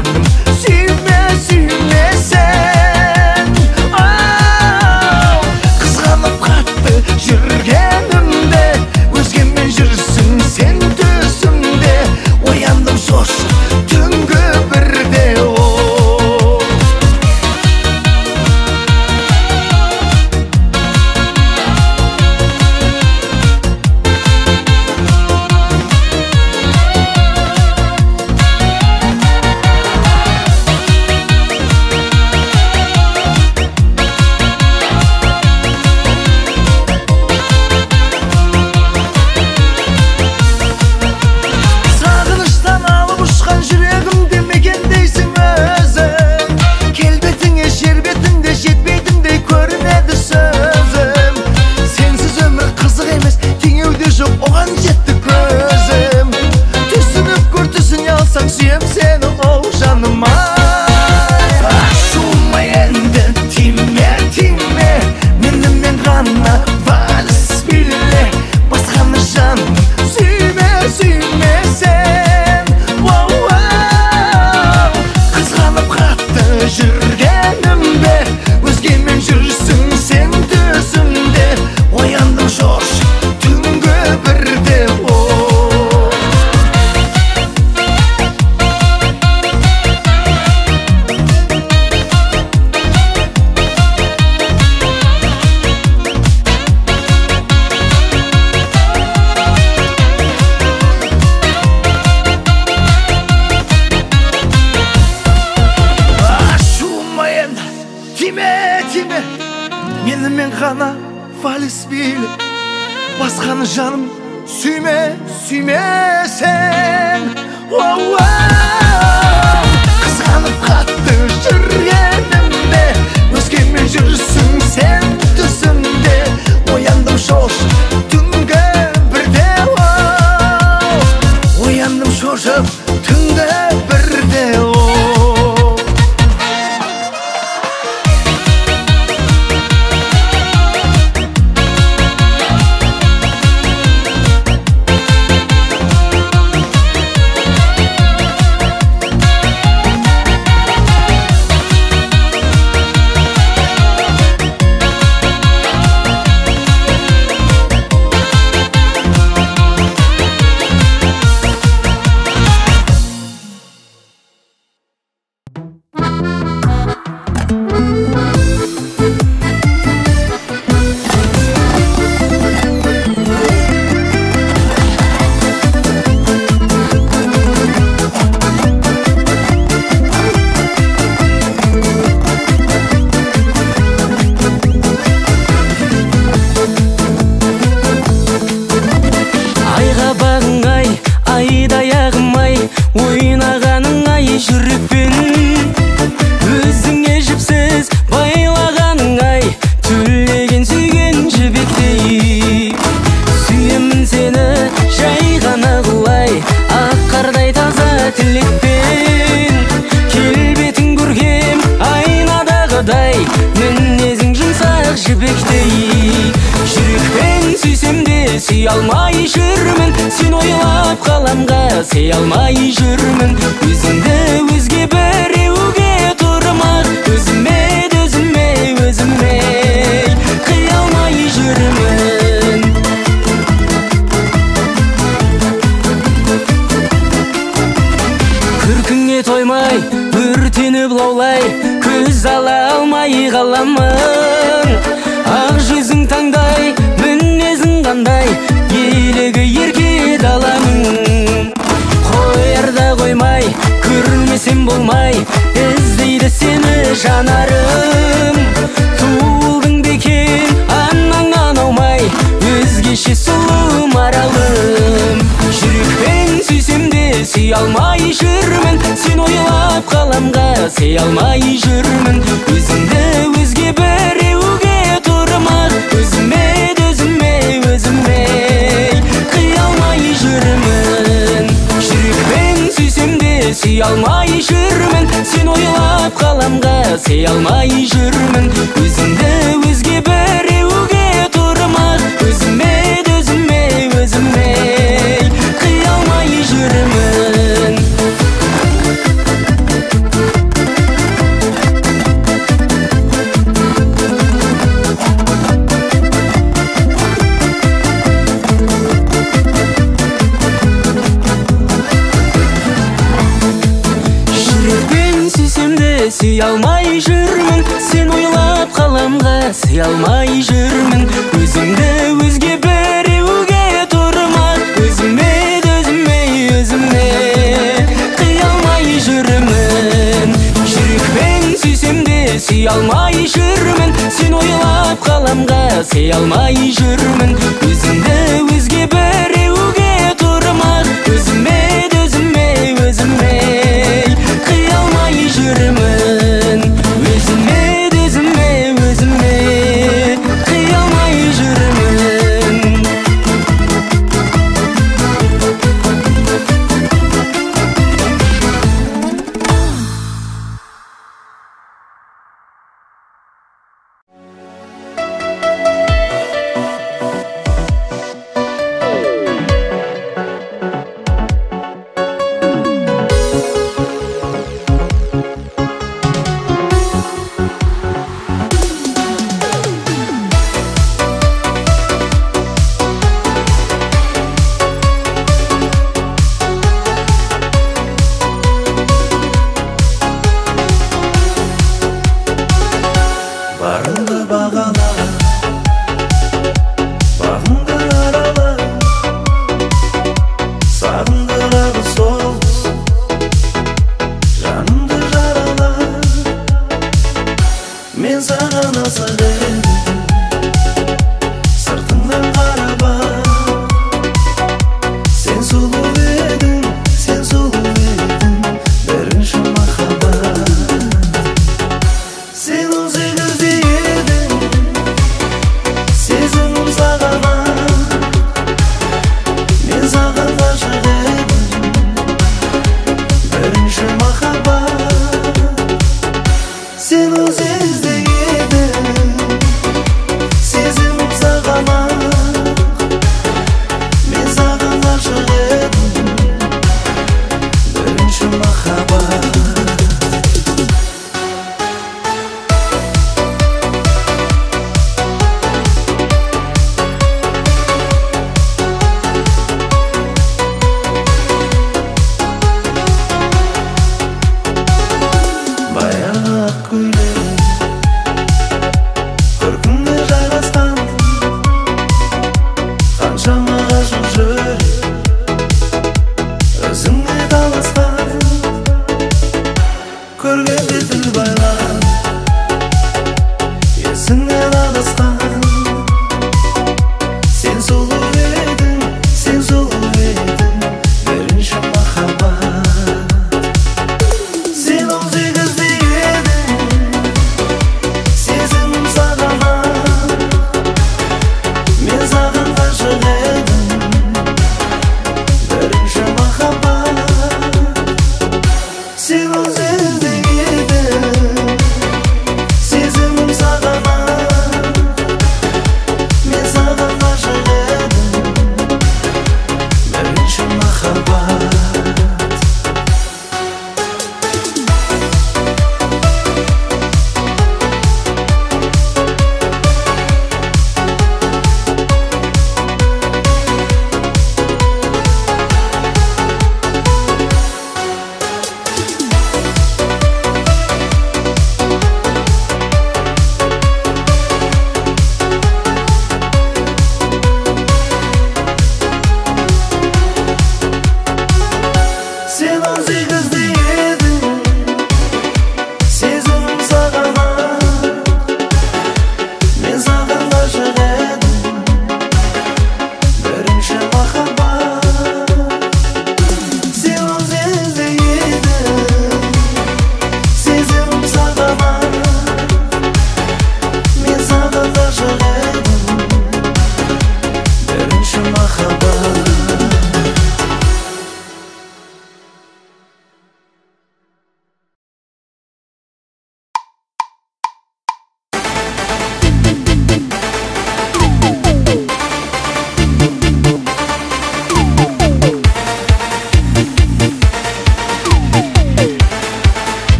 жаным, сүйме, сүйме сен. Қызғанып қатты жүргенімде, өзгемен жүрсің сен төсімде. Ояндым шошып түнгі бірде. Оған жетті көзім, түсініп көр түсіне алсаң сүйем сені, оу жаным ай. Ашуыма енді тиме, тиме, менімен ғана вальс биле. Басқаны жаным, сүйме, сүйме сен. Қызғанып қатты жүргенімде, өзгемен жүрсің сен төсімде. Ояндым шошып түнгі бірде. Ашуыма енді тиме, тиме, менімен ғана вальс биле. Басқаны жаным, сүйме, сүйме сен. Қызғанып қатты жүргенімде, өзгемен жүрсің сен түсімде. Ояндым шошып түнгі бірде. Ояндым шошып түнгі бірде. Ойнағаның ай жүрекпен, өзіңе жіпсіз байлағаның ай, түлеген сүйген жібектей. Сүйемін сені жай ғана құлай, ақ қардай таза тілекпен. Келбетін көргем айнадағыдай, мінезің жұмсақ жібектей. Жүрекпен сүйсем де сүй алмай жүрмін, сен ойлап қаламға сей алмай жүрмін. Өзіңді өзге біреуге тұрмақ, өзіме қия алмай жүрмін. Күркіңе тоймай, өртеніп лаулай, көз ала алмай қаламын. Ақ жүзің таңдай, мінезің қандай, елігі ерке даланың. Қоярда қоймай, көрмесем болмай, іздейді сені жанарым. Туылдың бекен анаңнан аумай, өзгеше сұлу маралым. Жүрекпен сүйсем де сүй алмай жүрмін, сен ойлап қаламға сей алмай жүрмін. Өзіңді өзге біреуге тұрмақ, өзіме қия алмай жүрмін. Жүрекпен сүйсем де сүй алмай жүрмін, сен ойлап қаламға сей алмай жүрмін. Өзіңді өзге біреуге тұрмақ, өзіме қия алмай жүрмін. сүй алмай жүрмін, сен ойлап қаламға сый алмай жүрмін. Өзімді өзге біреуге тұрмақ, өзіме қия алмай жүрмін. Жүрекпен сүйсем де сүй алмай жүрмін, сен ойлап қаламға сый алмай жүрмін. Өзімді өзге біреуге тұрмақ, өзіме қия алмай жүрмін. Өзіме қия алмай жүрмін.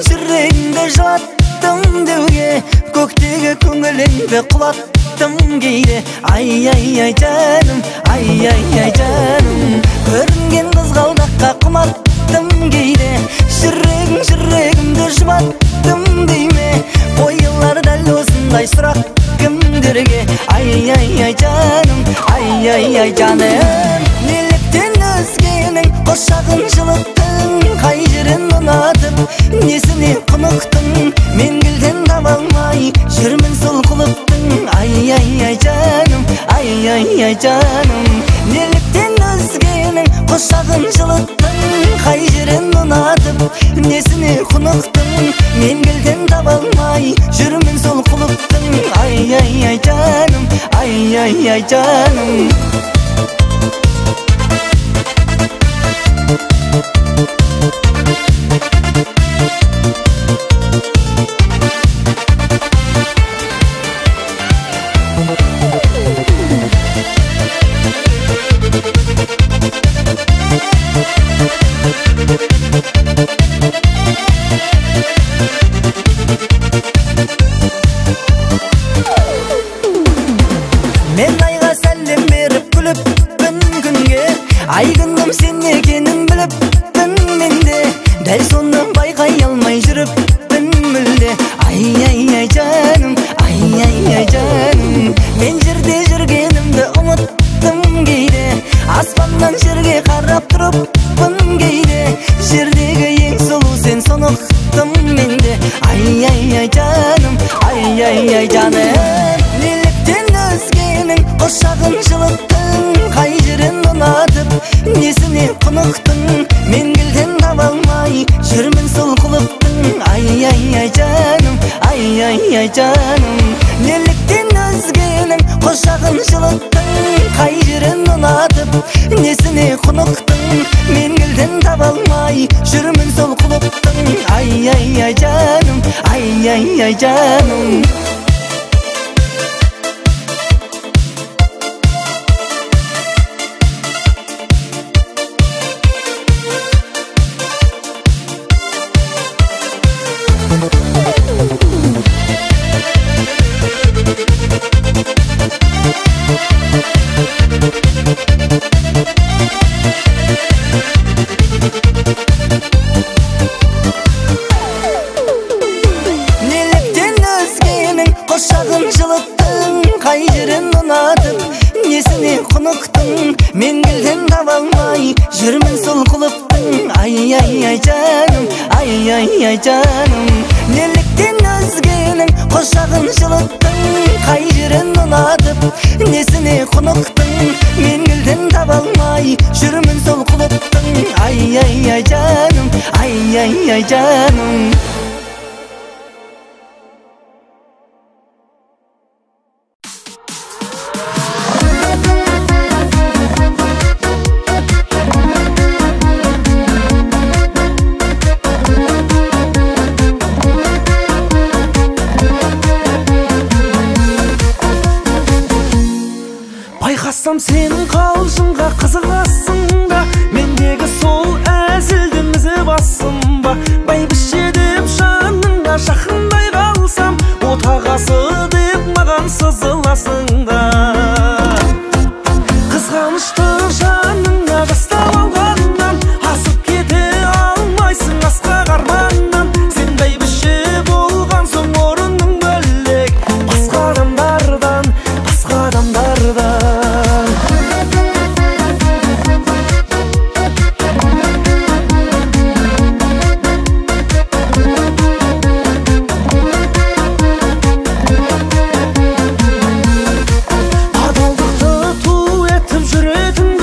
жүрегімді жылаттым деуге, көктегі көңіліңді құлаттым Şumattım geyde ay ay ay canım ay ay ay canım Görüngen kızgalmakka kumattım geyde Şirregimde şumattım deyme O yıllar dal osындай сұрақ кімдерге Ay ay ay canım ay ay ay canım Nеліктен өзгенің қошағын жылыттың Қай жерін ұнатып несіне құнықтың Мен гүлден таба алмай жүрмін сол құлыптың Ay ay ay canım ay ay ay canım Nеліктен өзгенің қошағын жылыттың Қай жерін ұнатып несіне құнықтың Мен гүлден таба алмай жүрмін сол құлыптың Ay ay ay canım ay ay ay canım Мен айға сәлем беріп күліппін күнге Ай күнім сен екенін біліппін менде Дәл соны байқай алмай жүріппін мүлде Ay ay ay canım ay ay ay canım Мен жерде жүргенімді ұмыттым кейде Аспаннан жерге қарап тұрыппын кейде Жердегі ең сұлу сен соны ұқтым менде Ay ay ay canım ay ay ay canım Неліктен өзгенің қошағын жылыттың Қай жерін ұнатып несіне құнықтың Мен гүлден таба алмай жүрмін сол құлыптың Ay ay ay canım ay ay ay canım Неліктен өзгенің қошағын жылыттың Қай жерін ұнатып несіне құнықтың Мен гүлден таба алмай жүрмін сол құлыптың Ay ay ay canım ay ay ay canım Неліктен өзгенің қошағын жылыттың Қай жерін ұнатып несіне құнықтың Мен гүлден таба алмай жүрмін сол құлыптың Ay ay ay canım ay ay ay canım Неліктен өзгенің қошағын жылыттың Қай жерін ұнатып несіне құнықтың Мен гүлден таба алмай жүрмін сол құлыптың Ay ay ay canım ay ay ay canım Байқасам сенің қалжыңға қызығасың ба Мендегі сол әзілдің ізі басым ба Бәйбіше деп жаныңа жақындай қалсам Отағасы деп маған сызыласың да Қызғанышты жаныңа бастап алғаннан Асып кете алмайсың асқақ арманнан Сен бәйбіше болған соң орының бөлек Басқа адамдардан Адалдықты ту етіп жүретін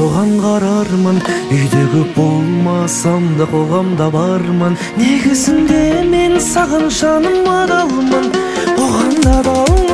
соған қарармын. Үйдегі болмасам да қоғамда бармын. Негізінде мен саған жаным адалмын, оған да адалмын.